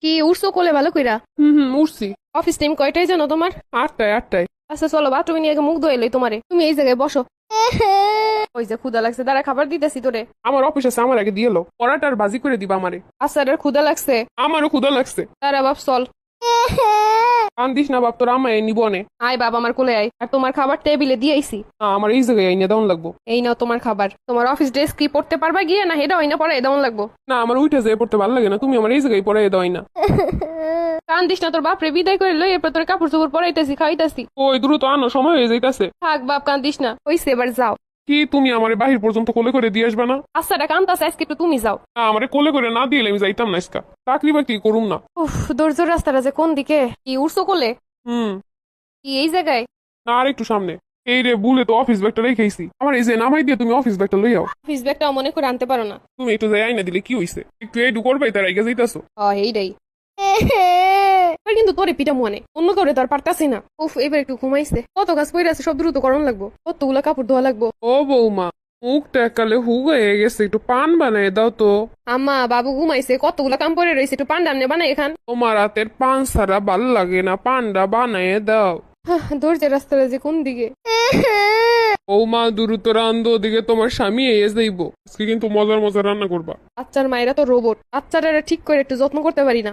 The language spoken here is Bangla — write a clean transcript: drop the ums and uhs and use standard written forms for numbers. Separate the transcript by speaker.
Speaker 1: কি উঠছো কোলে ভালো কইরা?
Speaker 2: উঠছি।
Speaker 1: অফিস টাইম কয়টায় জানো তোমার?
Speaker 2: 8টায় 8টায়।
Speaker 1: আচ্ছা চলো বাথরুমে নিয়ে আগে মুখ ধুয়ে লই তোমারে, তুমি এই জায়গায় বসো। ওই যে ক্ষুদা লাগছে, দাঁড়া খাবার দিতেছি তোরে।
Speaker 2: আমার অফিস আছে, আমার আগে দিয়ে এলো পরাটা আর ভাজি করে দিবা আমারে।
Speaker 1: আচ্ছা এটার ক্ষুদা লাগছে,
Speaker 2: আমারও ক্ষুধা লাগছে।
Speaker 1: দাঁড়া বাপ চল।
Speaker 2: কান্দিস না বাপ, তোর আমায় নিব নে।
Speaker 1: আয় বাবা আমার কোলে আয়, আর তোমার খাবার টেবিলে দিয়ে আইছি।
Speaker 2: না, আমার এই জায়গায় আইনে দেওয়ান লাগবো।
Speaker 1: এই নাও তোমার খাবার। তোমার অফিস ড্রেস কি পড়তে পারবা গিয়ে, না হেটা না পরে দেওয়ান লাগবো?
Speaker 2: না, আমার উঠে যেয়ে পড়তে ভালো লাগে না, তুমি আমার এই জায়গায় পড়াই দাও না।
Speaker 1: কান্দিস না, তোর বাপরে বিদায় করে লই, এরপর তোর কাপড় চোপড় পরাইতেছি খাইতাছি।
Speaker 2: ওই দ্রুত আনো, সময় হয়ে যাইতাছে।
Speaker 1: থাক বাপ কান্দিস না, হইছে এবার যাও।
Speaker 2: কি তুমি আমারে বাহির পর্যন্ত কোলে করে দিয়ে আসবা না?
Speaker 1: আচ্ছা এটা কান্দাছে, আজকে একটু তুমি যাও।
Speaker 2: না, আমারে কোলে করে না দিলে আমি যাইতাম না আজকা। চাকরি বাকরি করুম না।
Speaker 1: উফ দৌড় রাস্তাটা যে কোন দিকে, কি উঠছো কোলে?
Speaker 2: হুম।
Speaker 1: কি এই জায়গায়?
Speaker 2: না, আর একটু সামনে। এই রে, ভুলে তো অফিস ব্যাগটা রেখেছি। আমার এই যে নামাই দিয়ে তুমি অফিস ব্যাগটা লই আও।
Speaker 1: অফিস ব্যাগটাও মনে করে আনতে পারো না?
Speaker 2: তুমি একটু যাই আইনা দিলে কি হইছে, একটু এইটু করবাই তার আগে যাইতাছো।
Speaker 1: এইটাই। আর কিন্তু তোরে পিটা মনে অন্য কাউরে তো আর পারতাছি না। উফ এবার একটু ঘুমাইছে, কত কাজ পড়ে আছে সব দ্রুত করণ লাগবো, কতগুলা কাপড় ধোয়া লাগবো।
Speaker 2: ও বৌমা, মুখটা একালে হুগাইয়ে গেছে, একটু পান বানাই দাও তো।
Speaker 1: আম্মা বাবু ঘুমাইছে, কতগুলা কাম পড়ে রয়েছে, একটু পান্ডা আমনে বানাই খান।
Speaker 2: তোমার হাতের পান ছাড়া ভাল লাগে না, পানটা বানাইয়ে দাও।
Speaker 1: ধৈর্যের রাস্তাটা যে কোন দিকে?
Speaker 2: বৌমা দ্রুত রান্ধো, ওদিকে তোমার স্বামী এসে যাইবো। আজকে কিন্তু মজার মজার রান্না করবা।
Speaker 1: বাচ্চার মায়েরা তো রোবট, বাচ্চারা ঠিক করে একটু যত্ন করতে পারি না।